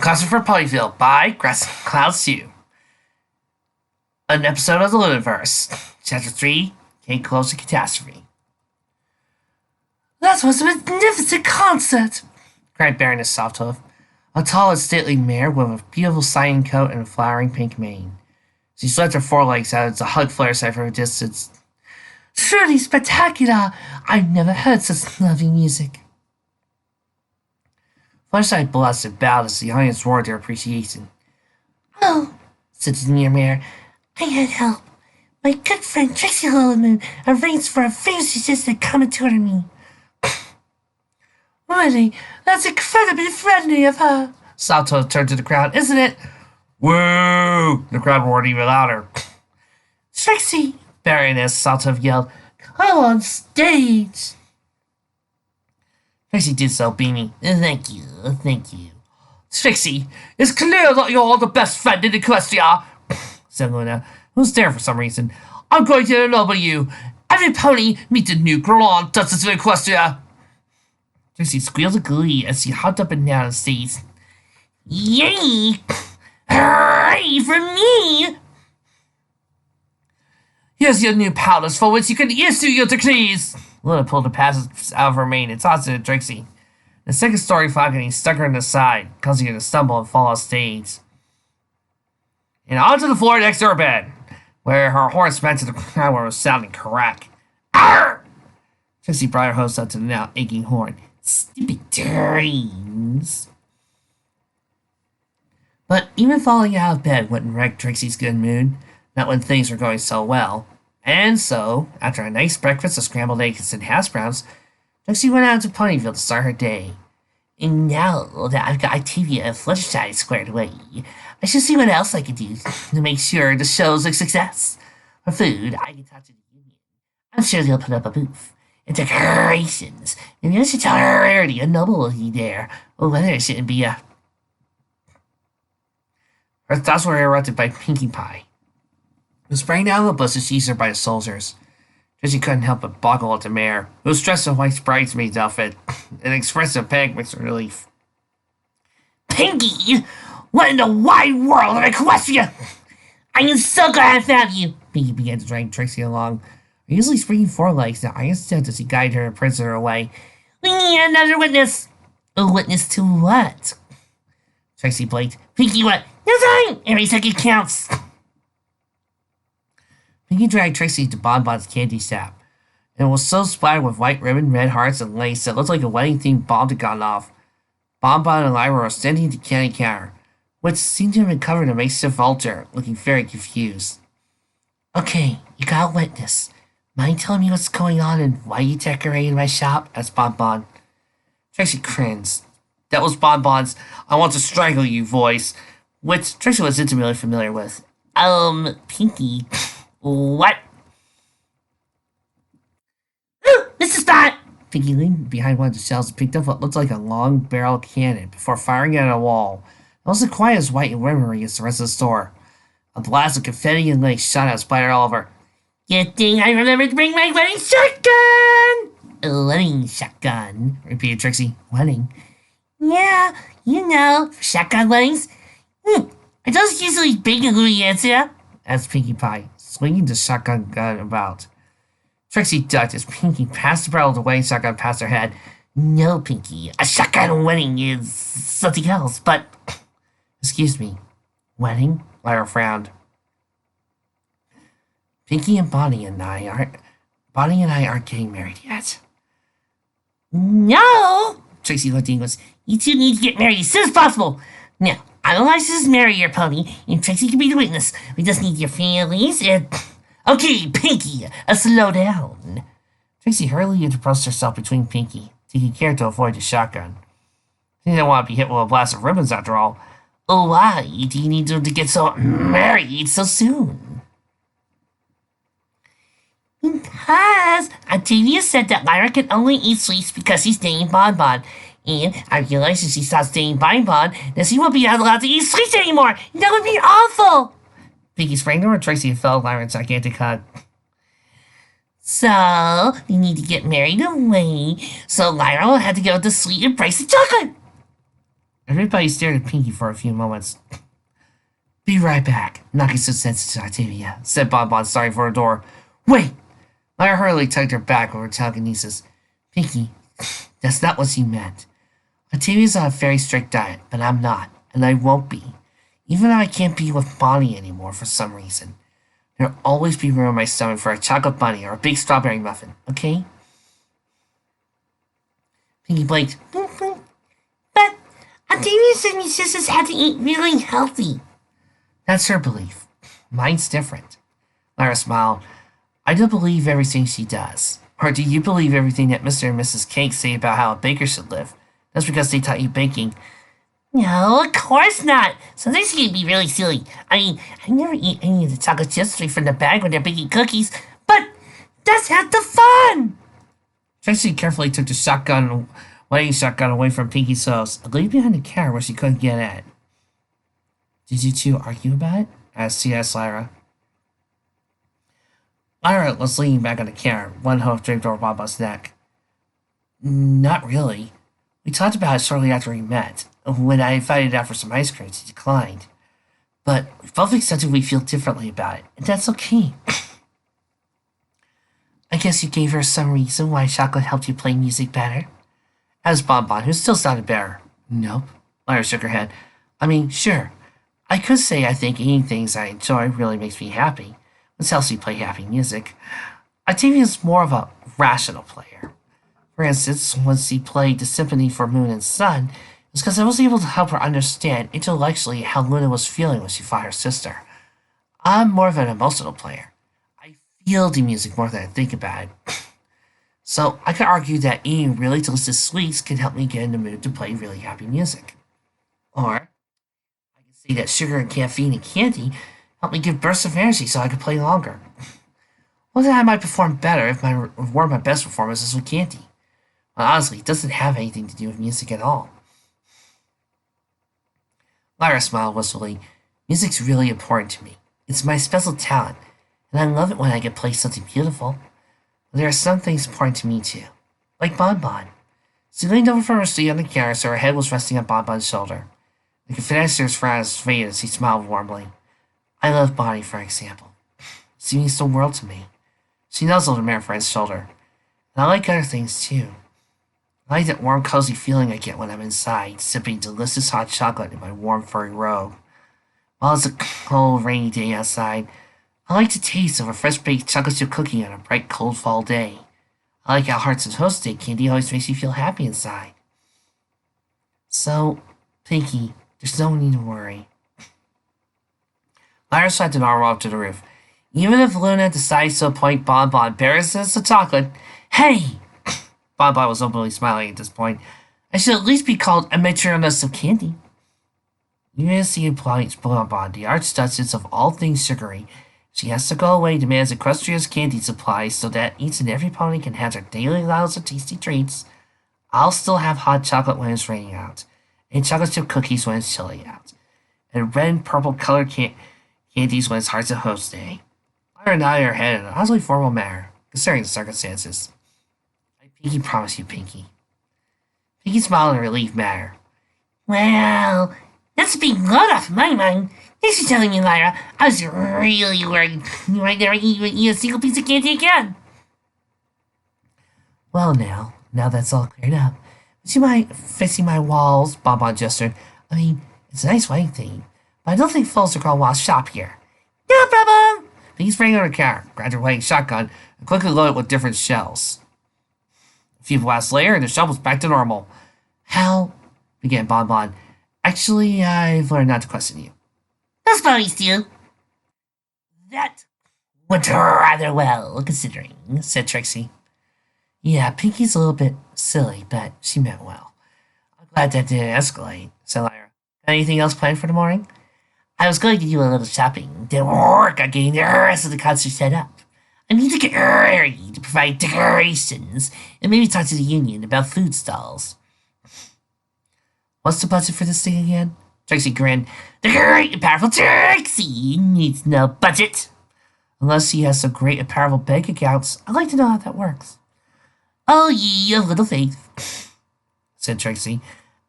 Concert for Ponyville by Grass Cloud Sue. An episode of the Lunaverse. Chapter 3, Came Close to Catastrophe. That was a magnificent concert, cried Baroness Softhoof, a tall and stately mare with a beautiful satin coat and a flowering pink mane. She swept her forelegs out as a hug flares out from a distance. Truly spectacular! I've never heard such lovely music. Fluttershy blushed and bowed as the audience roared their appreciation. Oh, said the near mare, I had help. My good friend Trixie Lulamoon arranged for a famous musician to come and tutor me. Really, that's incredibly friendly of her. Salto turned to the crowd, isn't it? Woo! The crowd roared even louder. Trixie, Baroness Salto yelled, come on stage. Trixie did so, beaming. Thank you, thank you. Trixie, it's clear that you're the best friend in Equestria, said Luna, who was there for some reason. I'm going to ennoble you. Every pony meet the new Grand Duchess of Equestria. Trixie squealed with glee as she hopped up and down the stage. Yay! Hooray for me! Here's your new palace for which you can issue your decrees. Luna pulled the passes out of her mane and tossed it at Trixie. The second story falcon stuck her in the side, causing her to stumble and fall off stage. And onto the floor next to her bed, where her horn smacked to the ground where it was sounding crack. Arr! Trixie brought her host up to the now aching horn. Stupid dreams. But even falling out of bed wouldn't wreck Trixie's good mood, not when things were going so well. And so, after a nice breakfast of scrambled eggs and hash browns, Trixie went out to Ponyville to start her day. And now that I've got Octavia and Fluttershy squared away, I should see what else I can do to make sure the show's a success. For food, I can talk to the union. I'm sure they'll put up a booth. And decorations. And you should tell her rarity and nobility there, or whether it shouldn't be a... Her thoughts were interrupted by Pinkie Pie, who sprang down the bus as seized her by the soldiers. Trixie couldn't help but boggle at the mare, who was dressed in a white bridesmaid's outfit, and expressed a panic mixed with relief. Pinkie! What in the wide world of Equestria? I am so glad I found you! Pinkie began to drag Trixie along, her usually springing forelegs now instead as he guided her prisoner away. We need another witness! A witness to what? Trixie blinked. Pinkie what? No time! Every second counts! Pinkie dragged Trixie to Bonbon's candy shop, and was so splattered with white ribbon, red hearts, and lace that it looked like a wedding-themed bomb had gone off. Bonbon and Lyra were standing at the candy counter, which seemed to have been covered in a makeshift altar, looking very confused. Okay, you got a witness. Mind telling me what's going on and why you decorated my shop? Asked Bonbon. Trixie cringed. That was Bonbon's I want to strangle you voice, which Trixie was intimately familiar with. Pinkie... What? Ooh, this is not... Pinkie leaned behind one of the shelves and picked up what looked like a long barrel cannon before firing it at a wall. It wasn't quite as white and wimmery as the rest of the store. A blast of confetti and lace shot out, splattered all over. Good thing I remembered to bring my wedding shotgun! A wedding shotgun, repeated Trixie. Wedding? Yeah, you know, for shotgun weddings. Are those usually big and Louis asked Pinkie Pie, swinging the shotgun gun about. Trixie ducked as Pinkie passed the barrel of the wedding shotgun past her head. No, Pinkie, a shotgun wedding is something else, but... Excuse me, wedding? Lyra frowned. Pinkie and Bonnie and I aren't getting married yet. No! Trixie looked English. You two need to get married as soon as possible. Now, I'm a licensed marry your pony, and Trixie can be the witness. We just need your families and... Okay, Pinkie, slow down. Trixie hurriedly interposed herself between Pinkie, taking care to avoid the shotgun. She didn't want to be hit with a blast of ribbons after all. Oh, why do you need them to get so married so soon? Because Octavia said that Lyra can only eat sweets because she's dating Bonbon. And I realized if she stops dating Bonbon, then she won't be allowed to eat sweets anymore. That would be awful. Pinkie sprang to her Trixie and fell Lyra in a gigantic hug. So, we need to get married away, so Lyra will have to go with the sweet and pricey chocolate. Everybody stared at Pinky for a few moments. Be right back, knocking some sense to Octavia, said Bonbon, starting for a door. Wait! Lyra hurriedly tugged her back over telekinesis. Pinky, that's not what she meant. Octavia's on a very strict diet, but I'm not, and I won't be. Even though I can't be with Bonnie anymore for some reason. There'll always be room in my stomach for a chocolate bunny or a big strawberry muffin, okay? Pinky blinked. But Octavia said me sisters had to eat really healthy. That's her belief. Mine's different. Lyra smiled. I don't believe everything she does. Or do you believe everything that Mr. and Mrs. Cake say about how a baker should live? That's because they taught you baking. No, of course not. Sometimes you can be really silly. I mean, I never eat any of the chocolate chips straight from the bag when they're baking cookies, but that's half the fun! Tracy carefully took the weighing shotgun away from Pinky's hose and laid behind the counter where she couldn't get at it. Did you two argue about it? Asked Lyra. Lyra was leaning back on the counter, one hoof draped over Baba's neck. Not really. We talked about it shortly after we met. When I invited out for some ice cream, she declined. But we both accepted we feel differently about it, and that's okay. I guess you gave her some reason why chocolate helped you play music better? Asked Bonbon, who still sounded better. Nope. Lyra shook her head. I mean, sure. I could say I think eating things I enjoy really makes me happy, which helps me play happy music. Octavia's more of a rational player. For instance, when she played the Symphony for Moon and Sun, it was because I was able to help her understand intellectually how Luna was feeling when she fought her sister. I'm more of an emotional player. I feel the music more than I think about it. So I could argue that eating really delicious sweets can help me get in the mood to play really happy music. Or I could say that sugar and caffeine and candy help me give bursts of energy so I can play longer. Well, then I might perform better if one of my best performances with candy. But honestly, it doesn't have anything to do with music at all. Lyra smiled wistfully. Music's really important to me. It's my special talent, and I love it when I get play something beautiful. But there are some things important to me too, like Bonbon. She leaned over from her seat on the counter so her head was resting on Bonbon's shoulder. The confessor's frown faded as he smiled warmly. I love Bonnie, for example. She means the world to me. She nuzzled her mere friend's shoulder. And I like other things too. I like that warm, cozy feeling I get when I'm inside, sipping delicious hot chocolate in my warm, furry robe. While it's a cold, rainy day outside, I like the taste of a fresh-baked chocolate chip cookie on a bright, cold fall day. I like how Hearts and Toast Day candy always makes me feel happy inside. So, Pinky, there's no need to worry. Lyra swiped an arm up to the roof. Even if Luna decides to appoint Bonbon bearers as the chocolate, hey! Bonbon was openly smiling at this point. I should at least be called a matroness of candy. Even as she appoints Bonbon the Archduchess of all things sugary, she has to go away demands Equestria's candy supply so that each and every pony can have their daily allowance of tasty treats. I'll still have hot chocolate when it's raining out, and chocolate chip cookies when it's chilly out, and red and purple colored candies when it's Hearts of Host Day. Lyra nodded her head in an oddly formal manner, considering the circumstances. I pinky promise you, Pinky. Pinky smiled in a relieved manner. Well, that's a big load off my mind. Thanks for telling me, Lyra. I was really worried you might never even eat a single piece of candy again. Well, now that's all cleared up. Would you mind fixing my walls? Bonbon gestured. I mean, it's a nice wedding theme, but I don't think folks are going to want to shop here. No problem! Pinky sprang on her car, grabbed her wedding shotgun, and quickly loaded it with different shells. A few blasts later, and the shell was back to normal. How? Began Bonbon. Actually, I've learned not to question you. Those ponies do. That went rather well, considering, said Trixie. Yeah, Pinky's a little bit silly, but she meant well. I'm glad that didn't escalate, said Lyra. Got anything else planned for the morning? I was going to do a little shopping, then work on getting the rest of the concert set up. I need to get ready to provide decorations, and maybe talk to the union about food stalls. What's the budget for this thing again? Trixie grinned. The great and powerful Trixie needs no budget. Unless he has some great and powerful bank accounts, I'd like to know how that works. Oh, ye of little faith, said Trixie.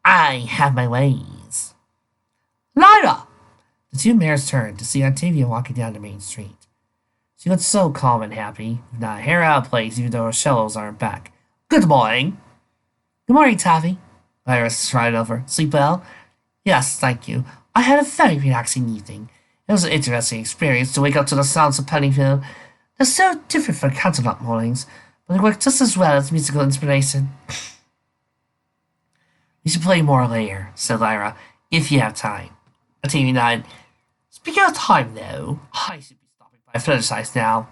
I have my ways. Lyra! The two mares turned to see Octavia walking down the main street. She looked so calm and happy, not a hair out of place even though her shells aren't back. Good morning. Good morning, Taffy. Lyra strided over. Sleep well? Yes, thank you. I had a very relaxing evening. It was an interesting experience to wake up to the sounds of Ponyville. They're so different from Canterlot mornings, but they work just as well as musical inspiration. We should play more later, said Lyra, if you have time. Octavia nodded. Speaking of time, though, I should be stopping by further size now.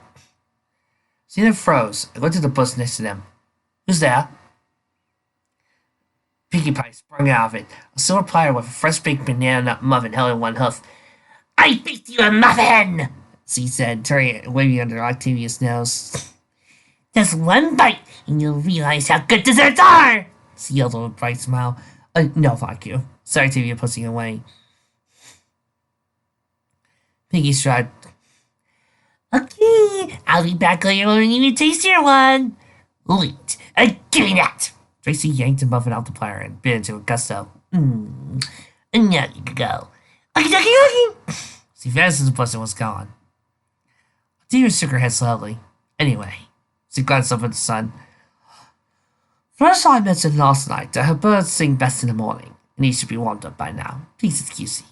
She then froze and looked at the bush next to them. Who's there? Pinkie Pie sprung out of it, a silver platter with a fresh-baked banana nut muffin held in one hoof. I baked you a muffin, she said, turning it and waving under Octavia's nose. Just one bite, and you'll realize how good desserts are, she yelled with a bright smile. No, thank you, said Octavia, pushing away. Pinkie shrugged. Okay, I'll be back later when you need a tastier one. Wait, give me that. Tracy yanked a muffin out the platter and bit into a gusto. And now you can go. Okay. She vanished as the bush and was gone. Octavia shook her head slowly. Anyway, she glanced up at the sun. First, I mentioned last night that her birds sing best in the morning, and he should be warmed up by now. Please excuse me.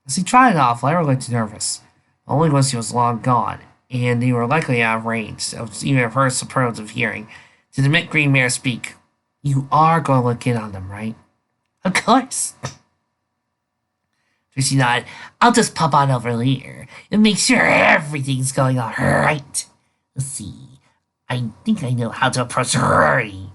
As he tried it off, Lyra looked nervous. Only when she was long gone, and they were likely out of range of even of her superlative hearing. Did the mint green mare speak? You are going to look in on them, right? Of course. Tracy nodded. I'll just pop on over later and make sure everything's going all right. Let's see. I think I know how to approach Rory.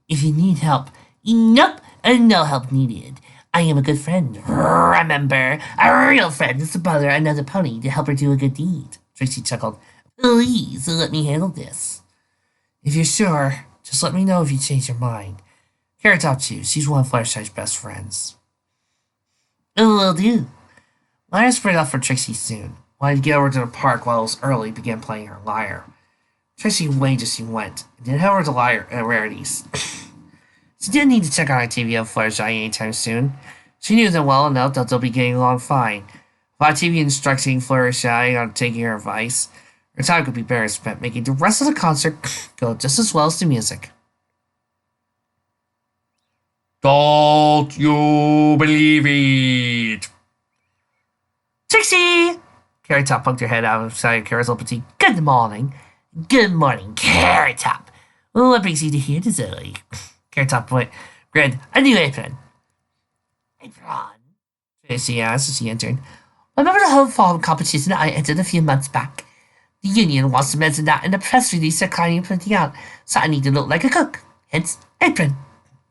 If you need help, nope, no help needed. I am a good friend. Remember, a real friend is to bother another pony to help her do a good deed. Tracy chuckled. Please let me handle this. If you're sure, just let me know if you change your mind. Carrot Top too. She's one of Fluttershy's best friends. Will do. Lyra spread off for Trixie soon. Wanted to get over to the park while it was early, began playing her lyre. Trixie waved as she went, and then head over to Rarities. She didn't need to check on Octavia and Fluttershy anytime soon. She knew them well enough that they'll be getting along fine. If Octavia instructing Fluttershy on taking her advice, her time could be better spent making the rest of the concert go just as well as the music. Don't you believe it? Trixie! Carrot Top poked her head out of side of Carrot's little petite. Good morning. Good morning, Carrot Top. Well, what brings you to here this early? Carrot Top grinned. A new apron. Apron? Trixie asked as she entered. Remember the home farm competition I entered a few months back? The union wants to mention that in the press release they're planning putting out, so I need to look like a cook. Hence, apron.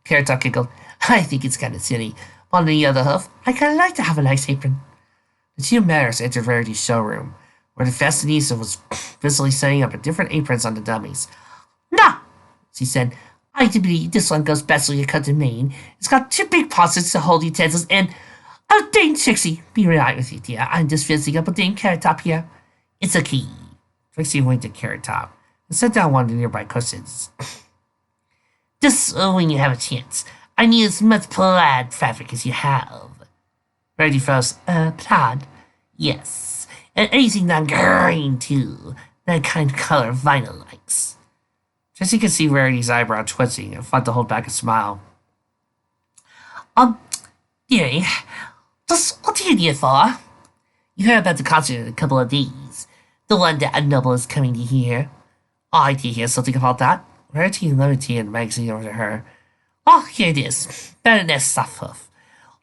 Carrot Top giggled. I think it's kind of silly. On the other hand, I kind of like to have a nice apron. The two mares entered Rarity's showroom, where the fashionista was busily setting up different aprons on the dummies. Nah, she said. I do believe this one goes best with your cousin Maine. It's got two big pockets to hold utensils and... Oh, dang, Trixie, be right with you, dear. I'm just finishing up a dang Carrot Top here. It's a key. Trixie winked at Carrot Top and set down one of the nearby cushions. Just when you have a chance, I need as much plaid fabric as you have. Rarity froze. Plaid? Yes. And anything non-green, too. That kind of color Vinyl likes. Trixie could see Rarity's eyebrow twitching and fought to hold back a smile. Dearie, just what do you need it for? You heard about the concert in a couple of days. The one that a noble is coming to hear. I did hear something about that. Rarity levitated the magazine over to her. Oh, here it is. Baroness Suffolk.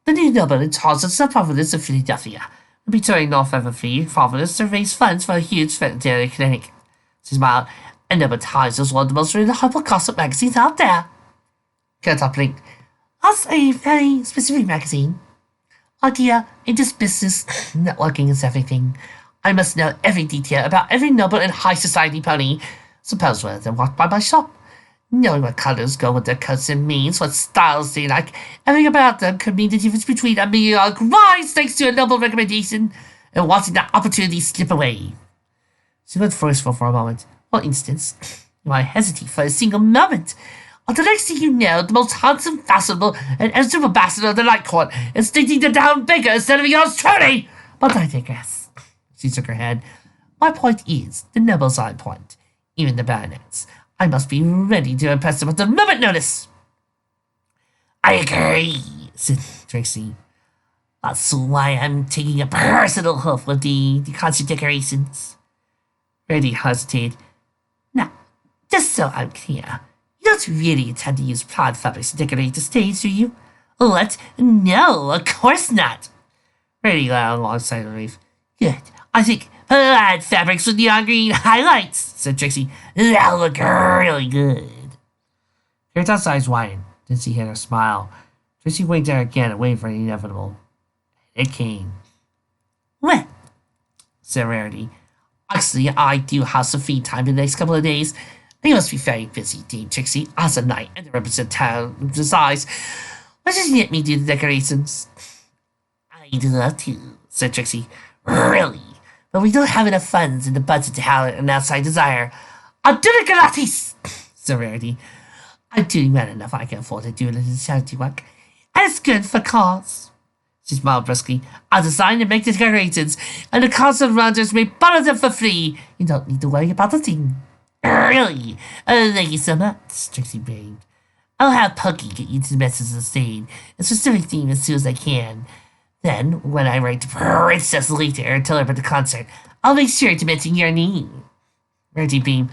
The new noble in charge of the province of Philadelphia will be touring North Everfree Province to raise funds for a huge veterinary clinic. She smiled. And Noble Times is one of the most reliable gossip magazines out there. Carrot Top blinked. That's a very specific magazine. Oh dear, in this business, networking is everything. I must know every detail about every noble and high society pony. Suppose one of them walked by my shop. Knowing what colors go with their coats and means, what styles they like, everything about them could mean the difference between a meteoric rise thanks to a noble recommendation and watching that opportunity slip away. She looked forceful for a moment. For instance, you might hesitate for a single moment. The next thing you know, the most handsome, fashionable, and entertaining ambassador of the night court is thinking the down bigger instead of yours truly. But I digress. She shook her head. My point is the noble side point. Even the baronets. I must be ready to impress them with a moment notice. I agree, said Trixie. That's why I'm taking a personal hoof with the concert decorations. Reddy hesitated. Now, just so I'm clear, you don't really intend to use plaid fabrics to decorate the stage, do you? What? No, of course not. Reddy laughed alongside Relief. Good. I think plaid fabrics with neon green highlights, said Trixie. That'll look really good. Carrot's eyes widened. Then she had her smile. Trixie winked at her again and waited for the inevitable. It came. Well, said Rarity. Actually, I do have some free time in the next couple of days. You must be very busy, Dame Trixie, as a knight and to represent town besides. Why doesn't let me do the decorations? I'd love to, said Trixie. Really? But we don't have enough funds in the budget to have an outside desire. I'll do it gratis, said Rarity. I'm doing well enough I can afford to do a little charity work. And it's good for cause. She smiled briskly. I'll design and make the decorations, and the concert runners may borrow them for free. You don't need to worry about a thing. Really? Thank you so much, Trixie begged. I'll have Puggy get you to the message of the stage, a specific theme as soon as I can. Then, when I write to Princess later and tell her about the concert, I'll make sure to mention your name. Reggie beamed.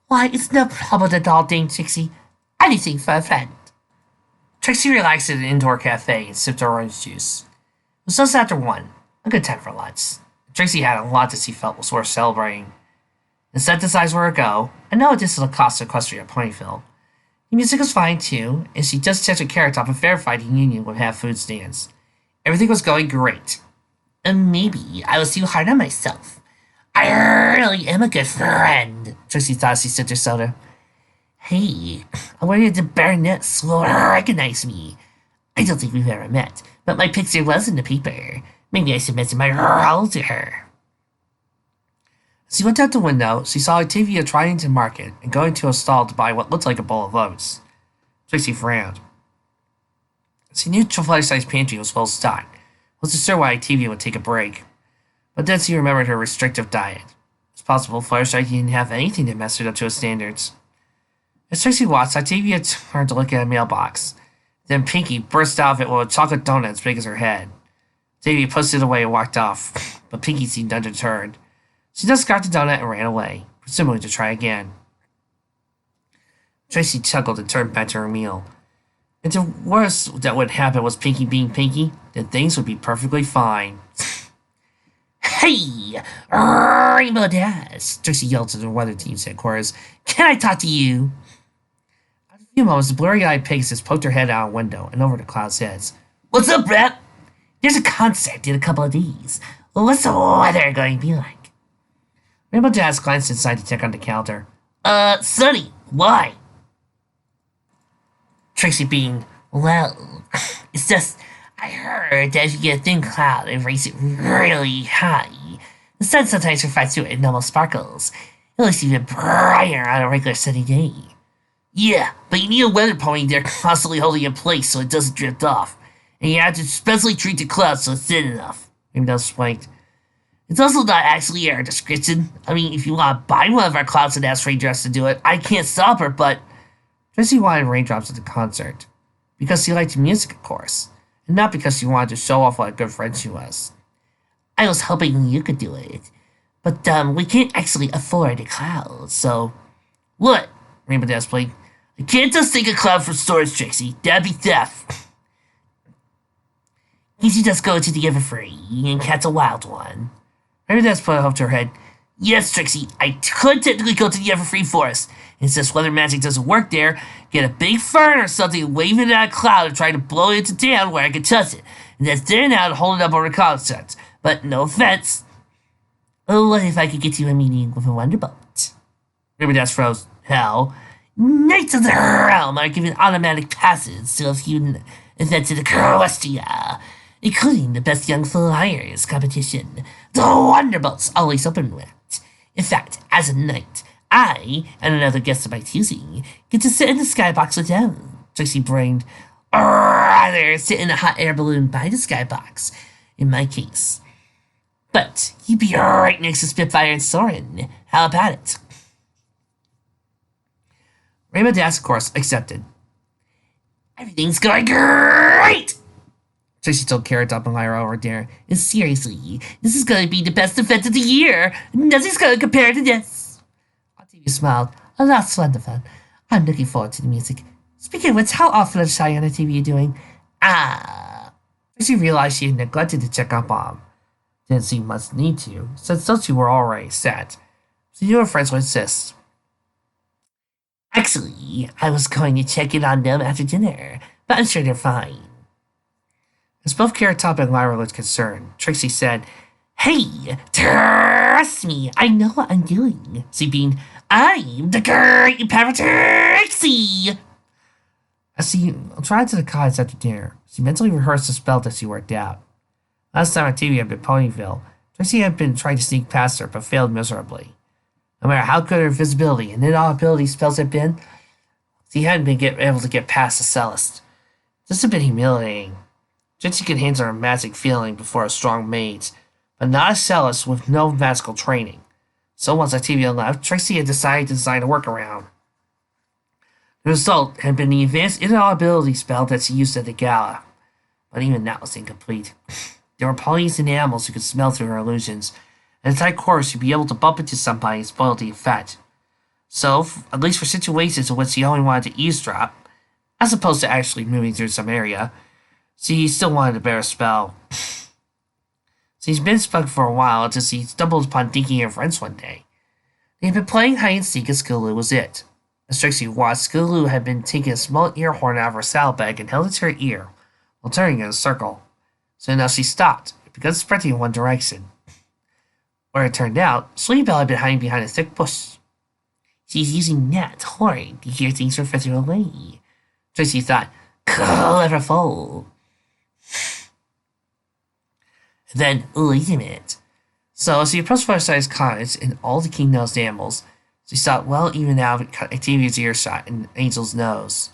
Why, it's no problem at all, Dame Trixie. Anything for a friend. Trixie relaxed at an indoor cafe and sipped her orange juice. It was just after 1, a good time for lunch. Trixie had a lot that she felt was worth celebrating. Instead decides where to go, and no additional cost to Equestria Ponyville. The music was fine too, and she just checked her Carrot Top and verified the union would have food stands. Everything was going great. And maybe I was too hard on myself. I really am a good friend, Trixie thought as she sipped her soda. Hey, I wonder if the baroness will recognize me. I don't think we've ever met, but my picture was in the paper. Maybe I should mention my role to her. As she went out the window, she saw Octavia trying to market and going to a stall to buy what looked like a bowl of oats. Trixie frowned. She knew Fluttershy's pantry was well stocked. Wasn't sure why Octavia would take a break. But then she remembered her restrictive diet. It's possible Fluttershy didn't have anything that measured up to his standards. As Trixie watched, Octavia turned to look at a mailbox. Then Pinky burst out of it with a chocolate donut as big as her head. Octavia pushed it away and walked off, but Pinky seemed undeterred. She just got the donut and ran away, presumably to try again. Trixie chuckled and turned back to her meal. If the worst that would happen was Pinky being Pinky, then things would be perfectly fine. Hey! Rainbow Dash! Trixie yelled to the weather team's headquarters. Can I talk to you? After a few moments, the blurry-eyed Pegasus poked her head out a window and over to Cloud's heads. What's up, Brett? There's a concert in a couple of days. What's the weather going to be like? Rainbow Dash glanced inside to check on the calendar. Sunny. Why? Trixie beamed. Well, it's just, I heard that if you get a thin cloud and raise it really high, the sun sometimes reflects through it and almost sparkles. It looks even brighter on a regular sunny day. Yeah, but you need a weather pony there constantly holding in place so it doesn't drift off. And you have to specially treat the cloud so it's thin enough. Rainbow explained. It's also not actually our description. I mean, if you want to buy one of our clouds and ask Raindrops to do it, I can't stop her, but... Trixie wanted Raindrops at the concert. Because she liked music, of course. And not because she wanted to show off what a good friend she was. I was hoping you could do it. But, we can't actually afford a cloud, so... What? Rainbow Dash played. I can't just take a cloud from storage, Trixie. That'd be theft. You should just go to the Everfree and catch a wild one. Rainbow Dash put up to her head. Yes, Trixie, I could technically go to the Everfree Forest. And since weather magic doesn't work there, get a big fern or something and wave it at a cloud and try to blow it into town where I can touch it. And that's there now to hold it up over the concert. But no offense. Oh, what if I could get you a meeting with a Wonderbolt? Rainbow Dash froze. How? Knights of the Realm are given automatic passes to a few events in Equestria, including the Best Young Flyers competition. The Wonderbolt's always open with. In fact, as a knight, I and another guest of my choosing get to sit in the skybox alone, Tracy brained. Or rather, sit in a hot air balloon by the skybox, in my case. But you'd be right next to Spitfire and Soren. How about it? Rainbow Dash, of course, accepted. Everything's going great! Tracy told Carrot Top and Lyra over there. And seriously, this is going to be the best event of the year. Nothing's going to compare to this. Octavia smiled. Oh, that's wonderful. I'm looking forward to the music. Speaking of which, how often is Shy on the TV doing? Tracy realized she had neglected to check up on. Didn't seem much need to, since those two were already set. So you and friends would insist. Actually, I was going to check in on them after dinner, but I'm sure they're fine. As both Carrot Top and Lyra looked concerned, Trixie said, Hey, trust me, I know what I'm doing. She beamed, I'm the great Pepper Trixie! As she tried to the cottage after dinner, she mentally rehearsed the spell that she worked out. Last time Octavia had been Ponyville, Trixie had been trying to sneak past her, but failed miserably. No matter how good her invisibility and inaudibility spells had been, she hadn't been able to get past the Celeste. This had been humiliating. Trixie could handle her magic feeling before a strong mage, but not a Celeste with no magical training. So once Octavia left, Trixie had decided to design a workaround. The result had been the advanced inaudibility spell that she used at the gala, but even that was incomplete. There were ponies and animals who could smell through her illusions, and in tight quarters she'd be able to bump into somebody and spoil the effect. So, at least for situations in which she only wanted to eavesdrop, as opposed to actually moving through some area, she still wanted to bear a spell. She's been stuck for a while until she stumbled upon Dinky and friends one day. They had been playing hide and seek and Skiloo was it. As Trixie watched, Skiloo had been taking a small ear horn out of her saddlebag and held it to her ear, while turning in a circle. So now she stopped, and began sprinting in one direction. Where it turned out, Sleepybell had been hiding behind a thick bush. She's using that horn to hear things from further away. Trixie thought, cleverful. Then, wait a minute. So as she approached Fireside's cottage and all the king knows animals, she saw it well even out of Octavia's earshot and Angel's nose.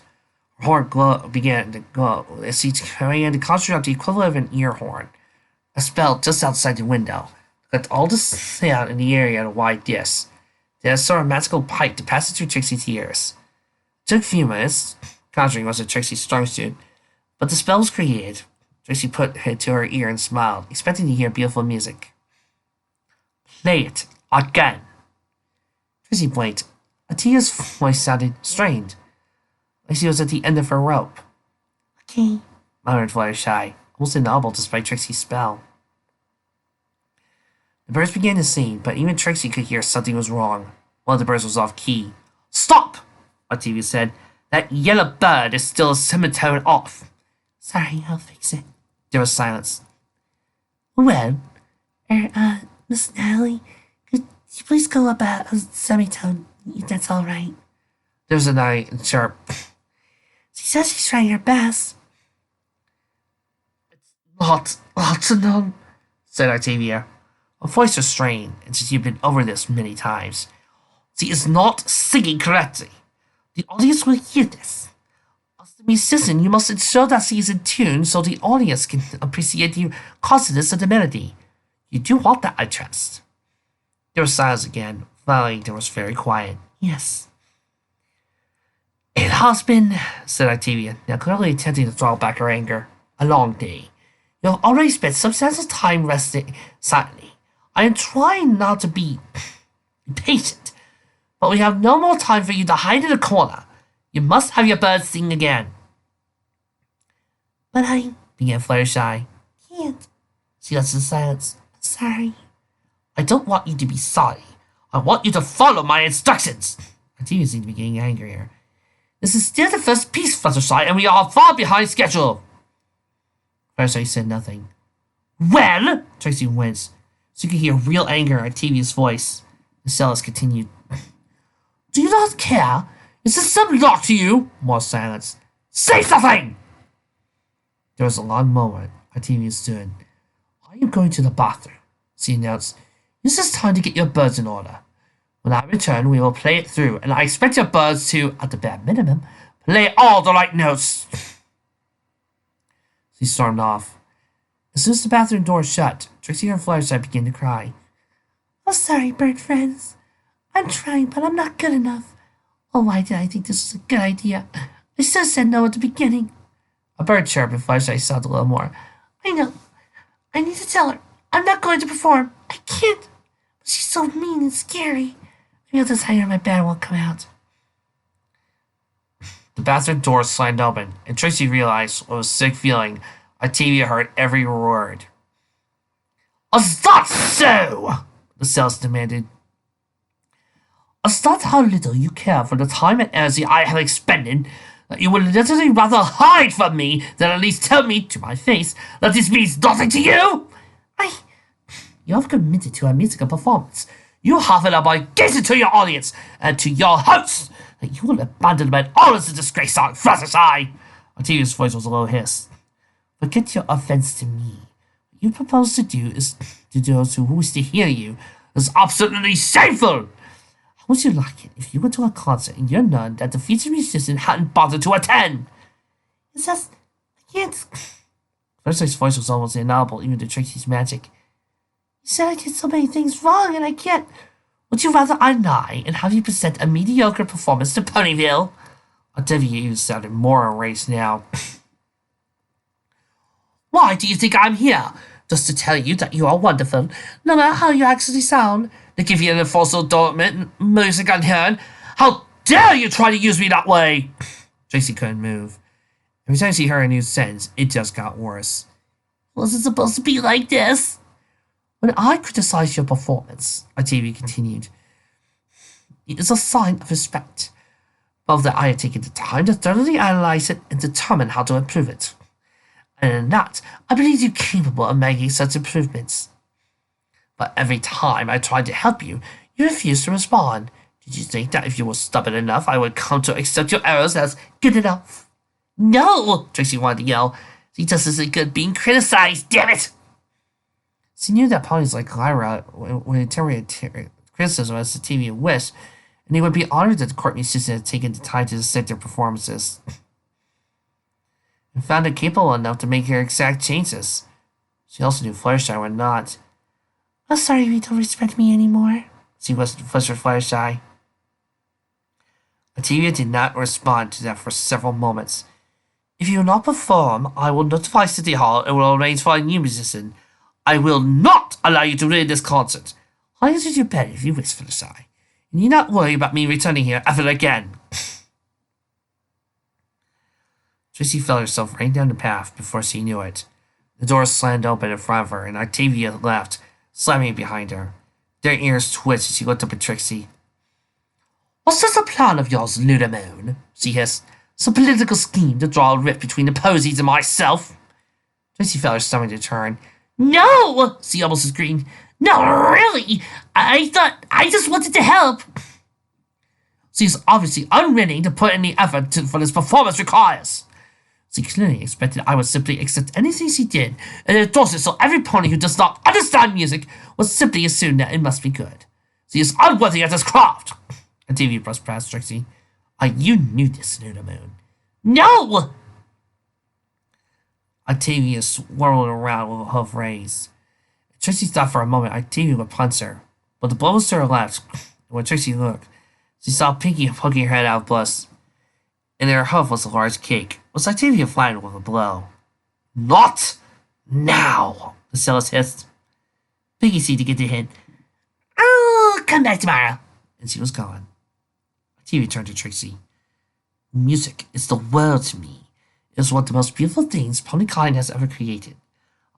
Her horn began to glow as she began to conjure up the equivalent of an ear horn, a spell just outside the window, let all the sound in the area at a wide disk. Then a sort of magical pipe to pass it through Trixie's ears. It took a few minutes. Conjuring wasn't Trixie's strong suit, but the spell was created. Trixie put it to her ear and smiled, expecting to hear beautiful music. Play it again. Trixie blinked. Atia's voice sounded strained, like she was at the end of her rope. Okay, murmured Fluttershy, almost inaudible despite Trixie's spell. The birds began to sing, but even Trixie could hear something was wrong. One of the birds was off key. Stop! Octavia said. That yellow bird is still a semitone off. Sorry, I'll fix it. There was silence. Well, Miss Natalie, could you please go up a semitone, if that's all right? There was a night and sharp. She says she's trying her best. It's not to know, said Octavia. Her voice was strained, and she had been over this many times. She is not singing correctly. The audience will hear this. As the musician, you must ensure that she is in tune so the audience can appreciate the consonance of the melody. You do want that, I trust. There was silence again. Finally, there was very quiet. Yes. It has been, said Octavia, now clearly attempting to throttle back her anger, a long day. You have already spent substantial time resting silently. I am trying not to be impatient, but we have no more time for you to hide in a corner. You must have your birds sing again. But I, began Fluttershy. Can't. She listened in silence. I'm sorry. I don't want you to be sorry. I want you to follow my instructions. Octavia seemed to be getting angrier. This is still the first piece, Fluttershy, and we are far behind schedule. Fluttershy said nothing. Well, Trixie winced. She could hear real anger in Octavia's voice. The cellist continued. Do you not care? Is this some lock to you? More silence. Say something! There was a long moment. Octavia stood. I am going to the bathroom, she announced. This is time to get your birds in order. When I return, we will play it through, and I expect your birds to, at the bare minimum, play all the right notes. She stormed off. As soon as the bathroom door shut, Trixie and Fluttershy began to cry. Oh, sorry, bird friends. I'm trying, but I'm not good enough. Oh, why did I think this was a good idea? I should have said no at the beginning. A bird chirped and Fluttershy sobbed a little more. I know. I need to tell her. I'm not going to perform. I can't. But she's so mean and scary. Maybe I'll just hide her in my bed and won't come out. The bathroom door slammed open, and Trixie realized what was a sick feeling. Octavia heard every word. Is that so? The sales demanded. Is that how little you care for the time and energy I have expended, that you would literally rather hide from me than at least tell me to my face that this means nothing to you? You have committed to a musical performance. You have an obligation to your audience and to your host that you will abandon my honors and disgrace on Fluttershy. Octavia's voice was a low hiss. Forget your offense to me. What you propose to do is to those who wish to hear you is absolutely shameful. How would you like it if you went to a concert and you're none that the featured musician hadn't bothered to attend? It's just, I can't. Fluttershy's voice was almost inaudible even to Trixie's magic. You said I did so many things wrong and I can't. Would you rather I lie and have you present a mediocre performance to Ponyville? Octavia even sounded more enraged now. Why do you think I'm here? Just to tell you that you are wonderful, no matter how you actually sound. To give you an false adornment, music unheard. How dare you try to use me that way? Trixie couldn't move. Every time she heard a new sentence, it just got worse. Was it supposed to be like this? When I criticize your performance, Octavia continued, it is a sign of respect. Both that I have taken the time to thoroughly analyze it and determine how to improve it. And in that, I believe you capable of making such improvements. But every time I tried to help you, you refused to respond. Did you think that if you were stubborn enough, I would come to accept your errors as good enough? No! Trixie wanted to yell. She just isn't good being criticized, damn it! She knew that ponies like Lyra would interpret criticism as the TV wish, and he would be honored that the court musician had taken the time to dissect their performances. And found it capable enough to make her exact changes. She also knew Fluttershy would not. I'm sorry if you don't respect me anymore, she whispered Fluttershy. Octavia did not respond to that for several moments. If you will not perform, I will notify City Hall and will arrange for a new musician. I will not allow you to ruin this concert. I'll answer your bed if you wish, Fluttershy. You need not worry about me returning here ever again. Trixie felt herself right down the path before she knew it. The door slammed open in front of her, and Octavia left, slamming it behind her. Their ears twitched as she looked up at Trixie. What's this a plan of yours, Lunaverse? She hissed. Some political scheme to draw a rift between the posies and myself? Trixie felt her stomach to turn. No! She almost screamed. No, really! I just wanted to help. She's obviously unwilling to put in the effort for this performance requires. She clearly expected I would simply accept anything she did and endorse it so every pony who does not understand music will simply assume that it must be good. She is unworthy of this craft. And TV brushed past Trixie. You knew this, Lunaverse. No! Octavia swirled around with a hoof raised. Trixie thought for a moment Octavia would punch her, but the blow was to her left. When Trixie looked, she saw Pinky poking her head out of bliss, and in her hoof was a large cake. Was Octavia flattened with a blow? Not now, the cellist hissed. Pinky seemed to get the hint. I'll come back tomorrow. And she was gone. Octavia turned to Trixie. Music is the world to me. It is one of the most beautiful things ponykind has ever created.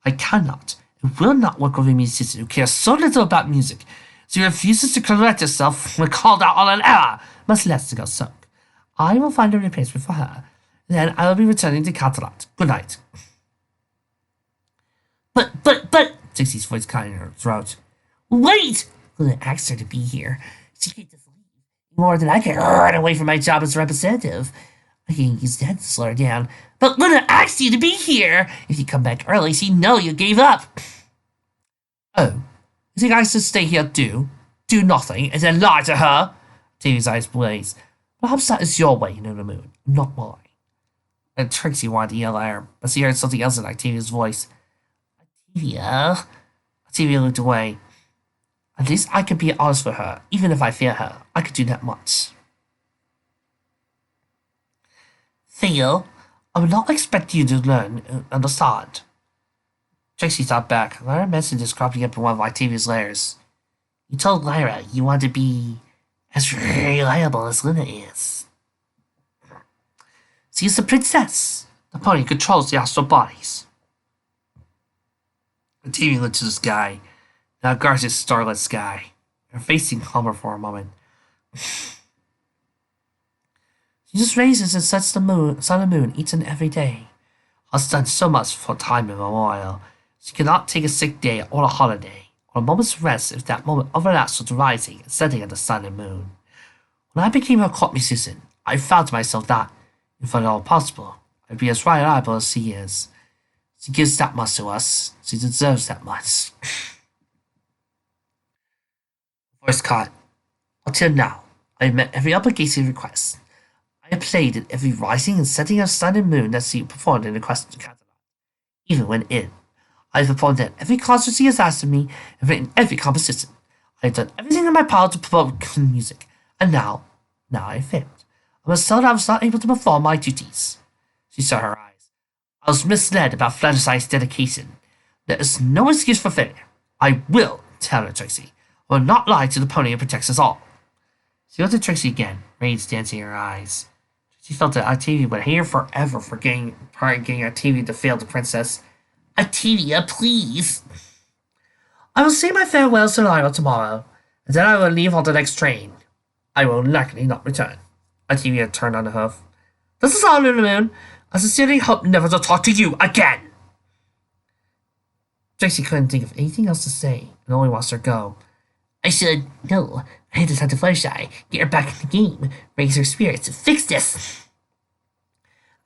I cannot and will not work with a musician who cares so little about music. She refuses to correct herself when called out on an error, much less to go soak. I will find a replacement for her. Then I will be returning to Catalot. Good night. But, Trixie's voice caught in her throat. Wait! Luna asked her to be here. She can't just leave more than I can run away from my job as a representative. I can use that to slow her down. But Luna asked you to be here. If you come back early, she know you gave up. Oh, you think I should stay here too? do nothing and then lie to her? Timmy's eyes blaze. Perhaps that is your way, Lunamoon, not mine. And Trixie wanted to yell at her, but she heard something else in Octavia's voice. Octavia? Octavia looked away. At least I could be honest with her, even if I fear her. I could do that much. Theo, I would not expect you to learn and understand. Trixie thought back. Lyra mentioned this cropping up in one of Octavia's layers. You told Lyra you want to be as reliable as Luna is. She is the princess. The pony controls the astral bodies. Octavia looked to the sky. Now gorgeous starlit sky. Her face seemed calmer for a moment. She just raises and sets the sun and moon each and every day. Has done so much for time immemorial. She cannot take a sick day or a holiday, or a moment's rest if that moment overlaps with the rising and setting of the sun and moon. When I became her court musician, I found to myself that, if at all possible, I'd be as reliable as she is. She gives that much to us. She deserves that much. Voice caught. Until now, I have met every obligation request. I have played in every rising and setting of sun and moon that she performed in the question catalog, even when in. I have performed at every concert she has asked of me and written every composition. I have done everything in my power to promote music, and now I have failed. I must tell that I was not able to perform my duties. She saw her eyes. I was misled about Fluttershy's dedication. There is no excuse for failure. I will tell her, Trixie. I will not lie to the pony who protects us all. She looked at Trixie again, rage dancing in her eyes. She felt that Octavia would hate her forever for getting Octavia to fail the princess. Octavia, please. I will say my farewells to Lyra tomorrow, and then I will leave on the next train. I will likely not return. Octavia turned on the hoof. This is all, Lunamoon. I sincerely hope never to talk to you again. Trixie couldn't think of anything else to say, and only watched her go. No, I had to talk to Fluttershy, get her back in the game, raise her spirits, fix this.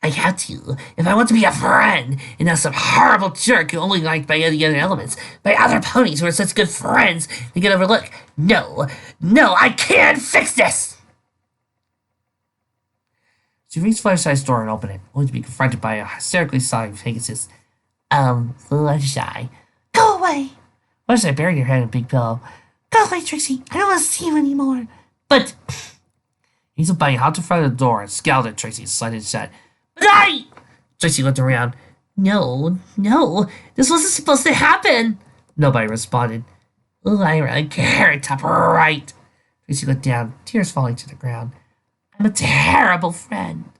I have to, if I want to be a friend, and not some horrible jerk who only liked by the other elements, by other ponies who are such good friends they get overlooked. No, I can't fix this! She reached Fluttershy's door and opened it, only to be confronted by a hysterically sobbing Pegasus. Fluttershy, go away! Fluttershy buried her head in a big pillow. Go away, Trixie, I don't want to see you anymore. But Hazel Bunny hopped in front of the door and scowled at Trixie and slammed it shut. But Trixie looked around. No, this wasn't supposed to happen. Nobody responded. Lyra, Carrot Top, right. Trixie looked down, tears falling to the ground. I'm a terrible friend.